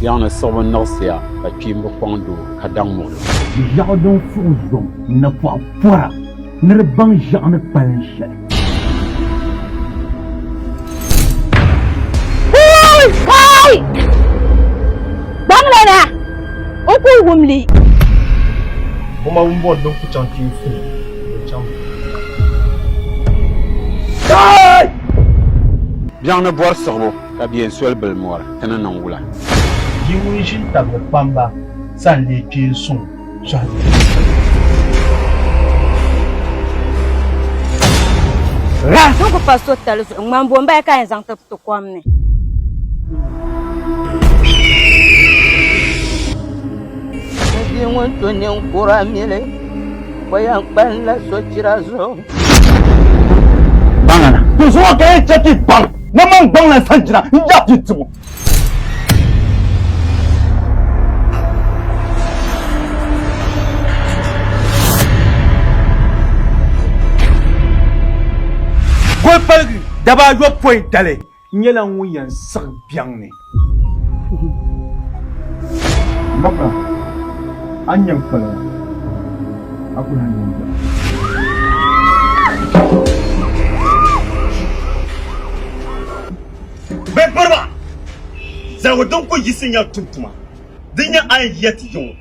Yang na sobo nagsiya ka kpimbo kpangdo ka dang mo. Yaɣu din fuɣi zɔŋ ni pɔɣu pɔra ni di baŋ ʒiɛɣu ni kpalim shɛli. Kai! Baŋla na! O ku wumli. Kuma wumbo don ku can kin fu. Can. Kai! Yang na bɔr siɣibu ka bien soli bil mɔri ti ni niŋ wula. Yi ŋun ʒin tabili kpamba san lee kpeen suŋ sɔhi. Sun ku pa so tali zuɣu ŋman bomba ka yɛn zaŋ ti kom ni. Di ŋun to ninkura mili o yɛn kpalila sochira zuɣu. Baŋa na. Ti zuɣu ka yɛn chɛ ti baŋ na man gbaŋ la san jina n yaa ti timo. Golpalgi daba ayɔpɔin dali nyɛla ŋun yɛn siɣi biɛŋ ni. Mbakura an yɛn kpaliya a ku lan yɛn biɛŋ. Bɛ bariba zaŋ din ku yisi nyɛ tuntuma din nyɛ a yɛ ti yiŋo.